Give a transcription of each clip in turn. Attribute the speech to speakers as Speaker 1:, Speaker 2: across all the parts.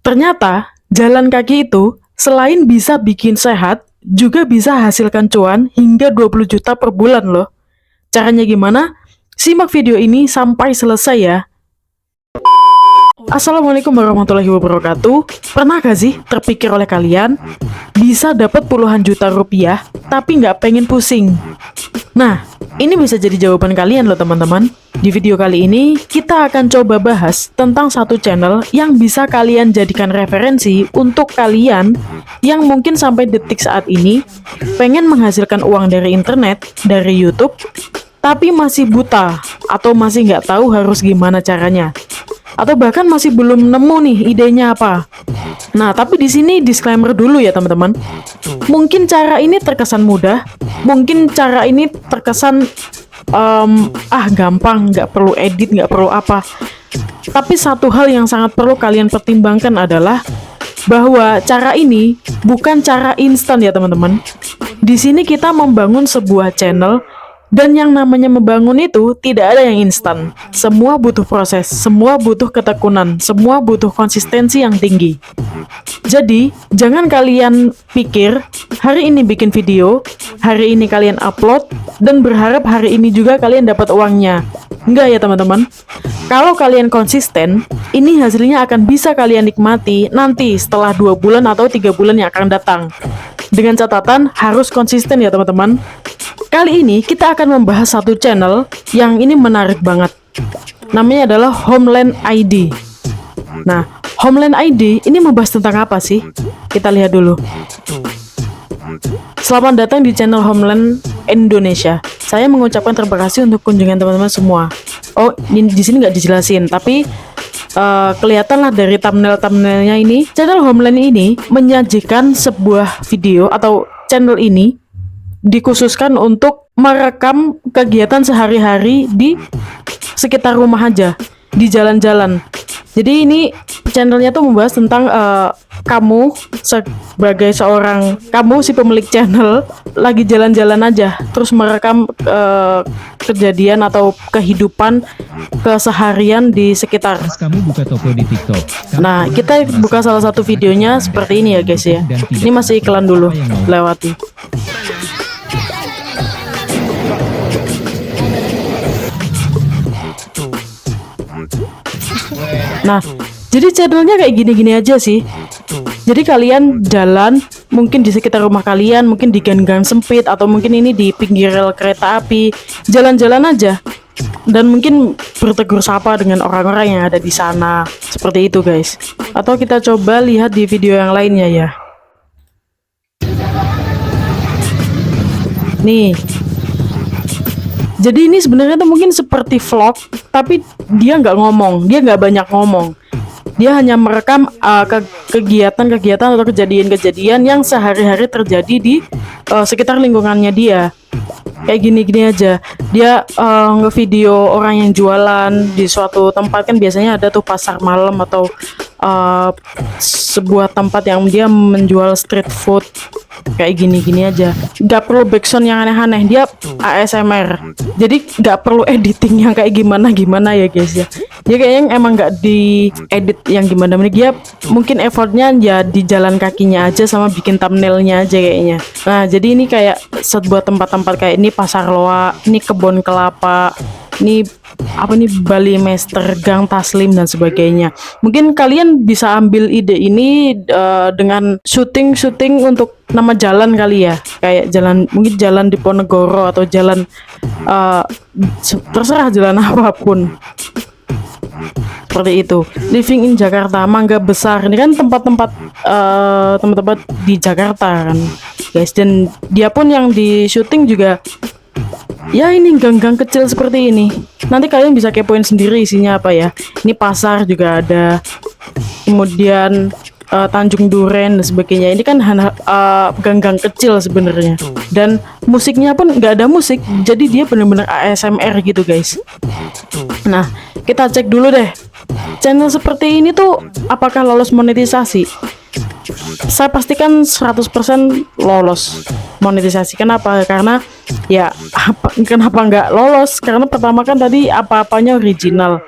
Speaker 1: Ternyata jalan kaki itu selain bisa bikin sehat, juga bisa hasilkan cuan hingga 20 juta per bulan loh. Caranya gimana? Simak video ini sampai selesai ya. Assalamualaikum warahmatullahi wabarakatuh. Pernah gak sih terpikir oleh kalian bisa dapat puluhan juta rupiah tapi nggak pengen pusing? Nah, ini bisa jadi jawaban kalian loh teman-teman. Di video kali ini kita akan coba bahas tentang satu channel yang bisa kalian jadikan referensi untuk kalian yang mungkin sampai detik saat ini pengen menghasilkan uang dari internet, dari YouTube, tapi masih buta atau masih nggak tahu harus gimana caranya. Atau bahkan masih belum nemu nih idenya apa. Nah, tapi di sini disclaimer dulu ya teman-teman. Mungkin cara ini terkesan mudah, mungkin cara ini terkesan gampang, nggak perlu edit, nggak perlu apa. Tapi satu hal yang sangat perlu kalian pertimbangkan adalah bahwa cara ini bukan cara instan ya teman-teman. Di sini kita membangun sebuah channel. Dan yang namanya membangun itu tidak ada yang instan. Semua butuh proses, semua butuh ketekunan, semua butuh konsistensi yang tinggi. Jadi, jangan kalian pikir hari ini bikin video, hari ini kalian upload, dan berharap hari ini juga kalian dapat uangnya. Enggak ya teman-teman. Kalau kalian konsisten, ini hasilnya akan bisa kalian nikmati nanti setelah 2 bulan atau 3 bulan yang akan datang. Dengan catatan harus konsisten ya teman-teman. Kali ini kita akan membahas satu channel yang ini menarik banget. Namanya adalah Homeland ID. Nah, Homeland ID ini membahas tentang apa sih? Kita lihat dulu. Selamat datang di channel Homeland Indonesia. Saya mengucapkan terima kasih untuk kunjungan teman-teman semua. Oh, di sini nggak dijelasin, tapi kelihatan lah dari thumbnail-thumbnailnya ini. Channel Homeland ini menyajikan sebuah video atau channel ini dikhususkan untuk merekam kegiatan sehari-hari di sekitar rumah aja, di jalan-jalan. Jadi ini channelnya tuh membahas tentang kamu sebagai kamu si pemilik channel lagi jalan-jalan aja, terus merekam kejadian atau kehidupan keseharian di sekitar.
Speaker 2: Kamu buka toko di TikTok.
Speaker 1: Nah, kita buka salah satu videonya seperti ini ya guys ya. Ini masih iklan dulu, lewati. Nah, jadi channelnya kayak gini-gini aja sih. Jadi kalian jalan, mungkin di sekitar rumah kalian, mungkin di gang-gang sempit, atau mungkin ini di pinggir rel kereta api, jalan-jalan aja. Dan mungkin bertegur sapa dengan orang-orang yang ada di sana. Seperti itu guys. Atau kita coba lihat di video yang lainnya ya. Nih. Jadi ini sebenarnya tuh mungkin seperti vlog, tapi dia nggak ngomong, dia nggak banyak ngomong. Dia hanya merekam kegiatan-kegiatan atau kejadian-kejadian yang sehari-hari terjadi di sekitar lingkungannya dia. Kayak gini-gini aja. Dia ngevideo orang yang jualan di suatu tempat, kan biasanya ada tuh pasar malam atau sebuah tempat yang dia menjual street food. Kayak gini-gini aja, nggak perlu backsound yang aneh-aneh, dia ASMR, jadi nggak perlu editing yang kayak gimana ya guys ya. Dia kayaknya emang nggak diedit yang gimana, dia mungkin effortnya ya di jalan kakinya aja sama bikin thumbnailnya aja kayaknya. Nah, jadi ini kayak sebuah tempat-tempat kayak ini Pasar Loa, ini Kebon Kelapa, ini apa nih, Bali Master, Gang Taslim dan sebagainya. Mungkin kalian bisa ambil ide ini dengan syuting untuk nama jalan kali ya, kayak jalan, mungkin jalan di Ponegoro atau jalan terserah jalan apapun. Seperti itu. Living in Jakarta, Mangga Besar, ini kan tempat-tempat di Jakarta kan guys. Dan dia pun yang di syuting juga ya ini gang-gang kecil seperti ini. Nanti kalian bisa kepoin sendiri isinya apa ya. Ini pasar juga ada, kemudian Tanjung Duren dan sebagainya. Ini kan gang-gang kecil sebenarnya. Dan musiknya pun nggak ada musik, jadi dia benar-benar ASMR gitu guys. Nah, kita cek dulu deh. Channel seperti ini tuh apakah lolos monetisasi? Saya pastikan 100% lolos monetisasi. Kenapa? Karena ya kenapa nggak lolos? Karena pertama kan tadi apa-apanya original.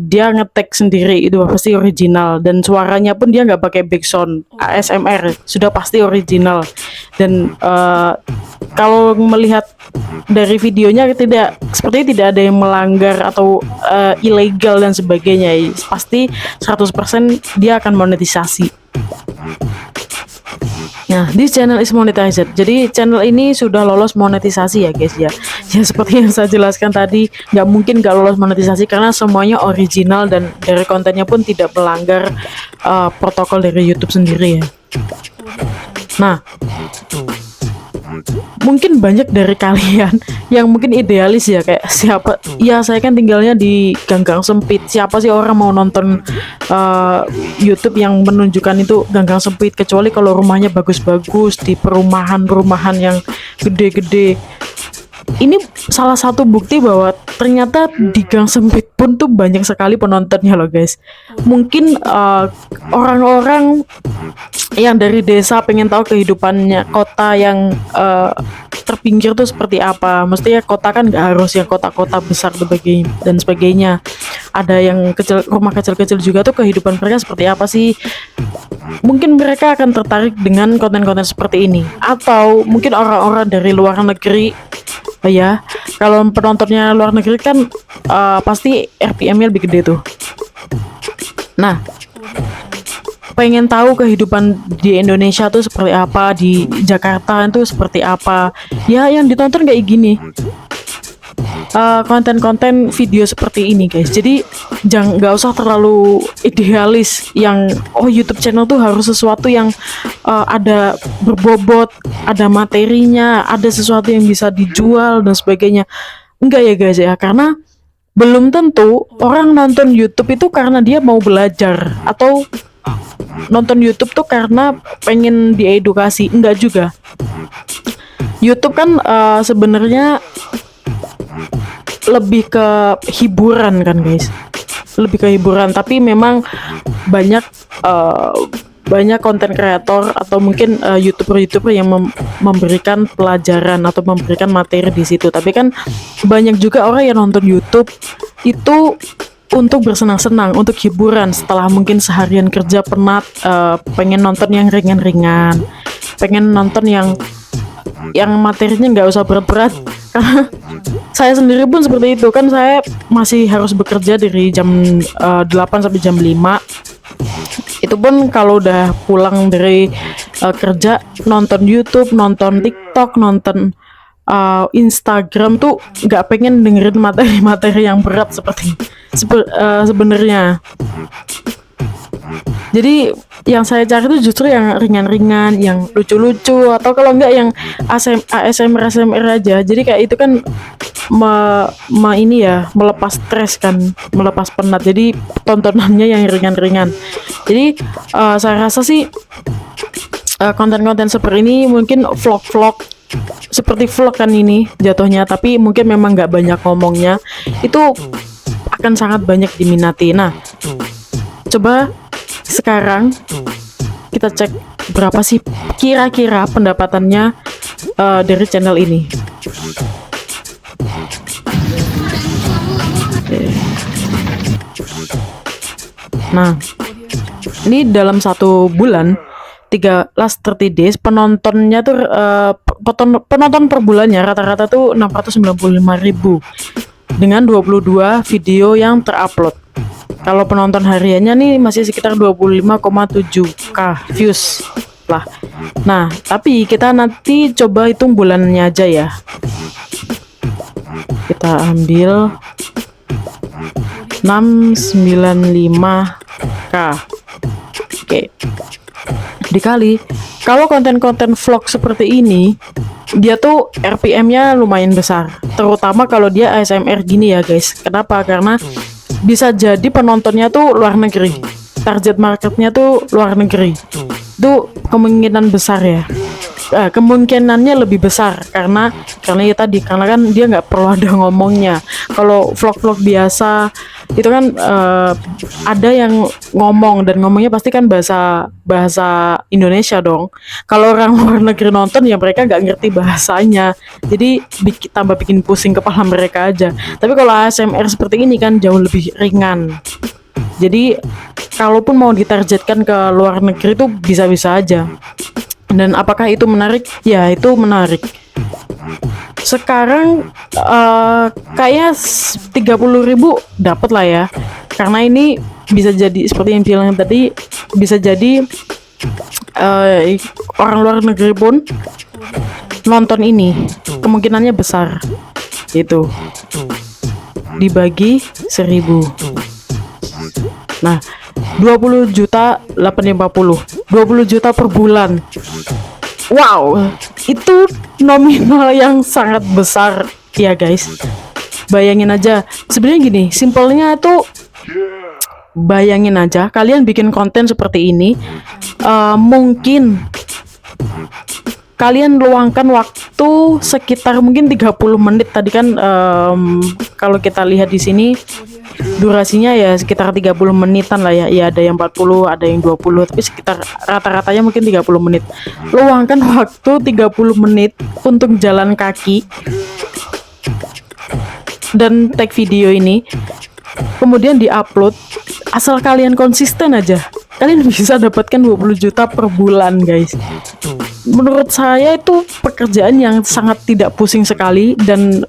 Speaker 1: dia ngetek sendiri itu pasti original, dan suaranya pun dia nggak pakai background ASMR, sudah pasti original. Dan kalau melihat dari videonya sepertinya tidak ada yang melanggar atau ilegal dan sebagainya. Pasti 100% dia akan monetisasi. Nah, this channel is monetized. Jadi channel ini sudah lolos monetisasi ya guys ya. Ya seperti yang saya jelaskan tadi, nggak mungkin nggak lolos monetisasi karena semuanya original dan dari kontennya pun tidak melanggar protokol dari YouTube sendiri ya. Nah, mungkin banyak dari kalian yang mungkin idealis ya, kayak siapa ya, saya kan tinggalnya di ganggang sempit, siapa sih orang mau nonton YouTube yang menunjukkan itu ganggang sempit, kecuali kalau rumahnya bagus-bagus di perumahan-perumahan yang gede-gede. Ini salah satu bukti bahwa ternyata di gang sempit pun tuh banyak sekali penontonnya loh guys. Mungkin orang-orang yang dari desa pengen tahu kehidupannya kota yang terpinggir tuh seperti apa. Mestinya kota kan nggak harus yang kota-kota besar dan sebagainya. Ada yang kecil, rumah kecil-kecil juga tuh kehidupan mereka seperti apa sih. Mungkin mereka akan tertarik dengan konten-konten seperti ini. Atau mungkin orang-orang dari luar negeri. Ya, kalau penontonnya luar negeri kan pasti RPM-nya lebih gede tuh. Nah, pengen tahu kehidupan di Indonesia tuh seperti apa, di Jakarta itu seperti apa. Ya, yang ditonton kayak gini. Konten-konten video seperti ini guys. Jadi nggak usah terlalu idealis yang YouTube channel tuh harus sesuatu yang ada berbobot, ada materinya, ada sesuatu yang bisa dijual dan sebagainya. Enggak ya guys ya, karena belum tentu orang nonton YouTube itu karena dia mau belajar atau nonton YouTube tuh karena pengen diedukasi. Enggak juga. YouTube kan sebenarnya lebih ke hiburan kan guys, lebih ke hiburan, tapi memang banyak konten kreator atau mungkin youtuber yang memberikan pelajaran atau memberikan materi di situ. Tapi kan banyak juga orang yang nonton YouTube itu untuk bersenang-senang, untuk hiburan setelah mungkin seharian kerja penat, pengen nonton yang ringan-ringan, pengen nonton yang materinya nggak usah berat-berat. Karena saya sendiri pun seperti itu kan, saya masih harus bekerja dari jam 8 sampai jam 5. Itu pun kalau udah pulang dari kerja, nonton YouTube, nonton TikTok, nonton Instagram tuh nggak pengen dengerin materi-materi yang berat sebenarnya. Jadi yang saya cari itu justru yang ringan-ringan, yang lucu-lucu, atau kalau enggak yang ASMR aja. Jadi kayak itu kan melepas stres kan, melepas penat. Jadi tontonannya yang ringan-ringan. Jadi saya rasa sih konten-konten seperti ini mungkin vlog-vlog, seperti vlog kan ini jatuhnya, tapi mungkin memang nggak banyak ngomongnya, itu akan sangat banyak diminati. Nah, coba sekarang kita cek berapa sih kira-kira pendapatannya dari channel ini. Nah, ini dalam 1 bulan 30 days penontonnya tuh penonton per bulannya rata-rata tuh 695.000 dengan 22 video yang terupload. Kalau penonton hariannya nih masih sekitar 25,7k views lah. Nah, tapi kita nanti coba hitung bulannya aja ya. Kita ambil 695k. Oke. Dikali, kalau konten-konten vlog seperti ini, dia tuh RPM-nya lumayan besar. Terutama kalau dia ASMR gini ya guys. Kenapa? Karena bisa jadi penontonnya tuh luar negeri, target marketnya tuh luar negeri. Itu kemungkinan besar ya. kemungkinannya lebih besar karena ya tadi, karena kan dia nggak perlu ada ngomongnya. Kalau vlog-vlog biasa itu kan ada yang ngomong, dan ngomongnya pasti kan bahasa Indonesia dong. Kalau orang luar negeri nonton ya mereka nggak ngerti bahasanya, jadi tambah bikin pusing kepala mereka aja. Tapi kalau ASMR seperti ini kan jauh lebih ringan, jadi kalaupun mau ditargetkan ke luar negeri itu bisa-bisa aja. Dan apakah itu menarik? Ya, itu menarik. Sekarang kayaknya 30.000 dapat lah ya. Karena ini bisa jadi seperti yang bilang tadi, bisa jadi orang luar negeri pun nonton ini. Kemungkinannya besar. Itu dibagi 1.000. Nah, 20 juta 850, 20 juta per bulan. Wow, itu nominal yang sangat besar ya guys. Bayangin aja, sebenarnya gini, simpelnya itu bayangin aja kalian bikin konten seperti ini, mungkin kalian luangkan waktu sekitar mungkin 30 menit tadi kan, kalau kita lihat di sini durasinya ya sekitar 30 menitan lah ya. Ya ada yang 40, ada yang 20, tapi sekitar rata-ratanya mungkin 30 menit. Luangkan waktu 30 menit untuk jalan kaki dan tag video ini, kemudian diupload. Asal kalian konsisten aja, kalian bisa dapatkan 20 juta per bulan guys. Menurut saya itu pekerjaan yang sangat tidak pusing sekali. Dan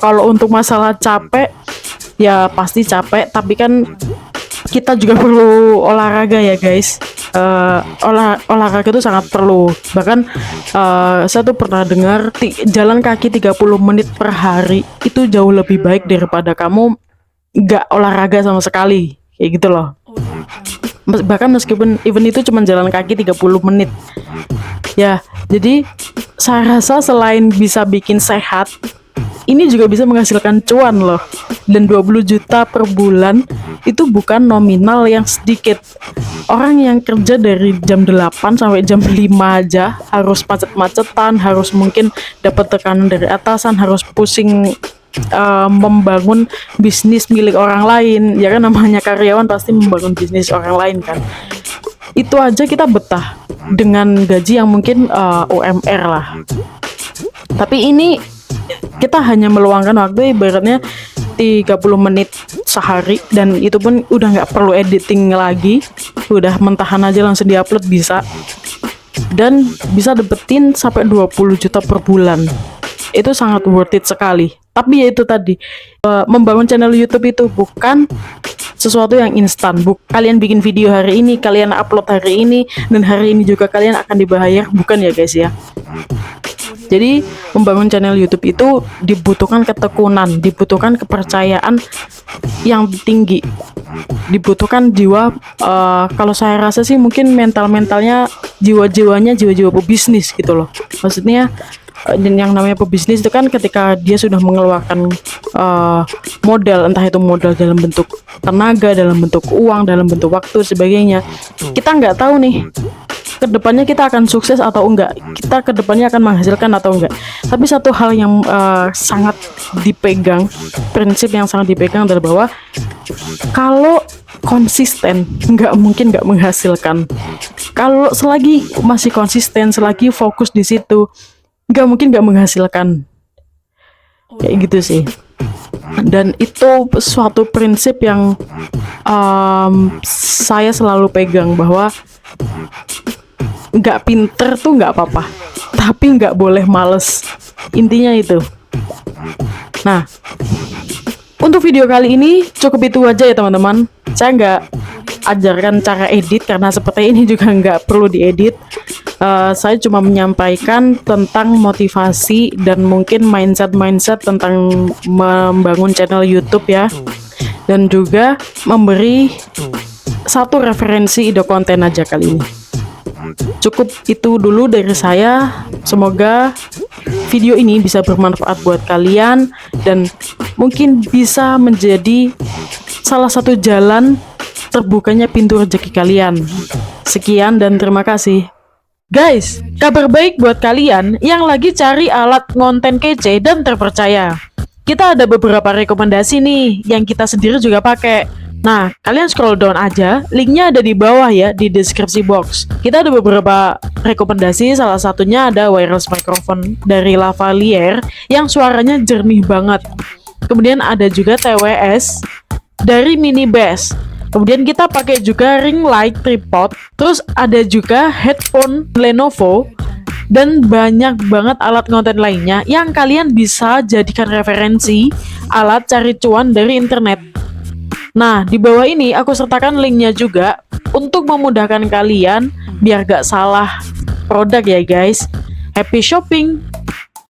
Speaker 1: kalau untuk masalah capek, ya pasti capek, tapi kan kita juga perlu olahraga ya guys. Olahraga itu sangat perlu. Bahkan saya tuh pernah dengar jalan kaki 30 menit per hari itu jauh lebih baik daripada kamu nggak olahraga sama sekali, kayak gitu loh. Bahkan meskipun even itu cuma jalan kaki 30 menit ya. Jadi saya rasa selain bisa bikin sehat, ini juga bisa menghasilkan cuan loh. Dan 20 juta per bulan itu bukan nominal yang sedikit. Orang yang kerja dari jam 8 sampai jam 5 aja harus macet-macetan, harus mungkin dapat tekanan dari atasan, harus pusing membangun bisnis milik orang lain. Ya kan, namanya karyawan pasti membangun bisnis orang lain kan. Itu aja kita betah dengan gaji yang mungkin UMR lah. Tapi ini kita hanya meluangkan waktu ibaratnya 30 menit sehari, dan itu pun udah nggak perlu editing lagi, udah mentahan aja langsung diupload bisa, dan bisa dapetin sampai 20 juta per bulan. Itu sangat worth it sekali. Tapi ya itu tadi, membangun channel YouTube itu bukan sesuatu yang instan. Kalian bikin video hari ini, kalian upload hari ini, dan hari ini juga kalian akan dibayar, bukan ya guys ya. Jadi membangun channel YouTube itu dibutuhkan ketekunan, dibutuhkan kepercayaan yang tinggi, dibutuhkan jiwa. Kalau saya rasa sih mungkin mentalnya, jiwa-jiwanya jiwa-jiwa pebisnis gitu loh. Maksudnya, dan yang namanya pebisnis itu kan ketika dia sudah mengeluarkan modal, entah itu modal dalam bentuk tenaga, dalam bentuk uang, dalam bentuk waktu, sebagainya. Kita nggak tahu nih kedepannya kita akan sukses atau enggak, kita kedepannya akan menghasilkan atau enggak. Tapi satu hal yang sangat dipegang, prinsip yang sangat dipegang adalah bahwa kalau konsisten nggak mungkin nggak menghasilkan. Kalau selagi masih konsisten, selagi fokus di situ, nggak mungkin nggak menghasilkan. Kayak gitu sih. Dan itu suatu prinsip yang saya selalu pegang, bahwa nggak pinter tuh nggak apa-apa, tapi nggak boleh males. Intinya itu. Nah, untuk video kali ini cukup itu aja ya teman-teman. Saya nggak ajarkan cara edit karena seperti ini juga nggak perlu diedit. Saya cuma menyampaikan tentang motivasi dan mungkin mindset tentang membangun channel YouTube ya, dan juga memberi satu referensi ide konten aja kali ini. Cukup itu dulu dari saya. Semoga video ini bisa bermanfaat buat kalian dan mungkin bisa menjadi salah satu jalan terbukanya pintu rezeki kalian. Sekian dan terima kasih. Guys, kabar baik buat kalian yang lagi cari alat konten kece dan terpercaya. Kita ada beberapa rekomendasi nih yang kita sendiri juga pakai. Nah, kalian scroll down aja, linknya ada di bawah ya di deskripsi box. Kita ada beberapa rekomendasi, salah satunya ada wireless microphone dari lavalier yang suaranya jernih banget. Kemudian ada juga TWS dari Mini Bass. Kemudian kita pakai juga ring light tripod. Terus ada juga headphone Lenovo dan banyak banget alat konten lainnya yang kalian bisa jadikan referensi alat cari cuan dari internet. Nah, di bawah ini aku sertakan linknya juga untuk memudahkan kalian biar gak salah produk ya guys. Happy shopping!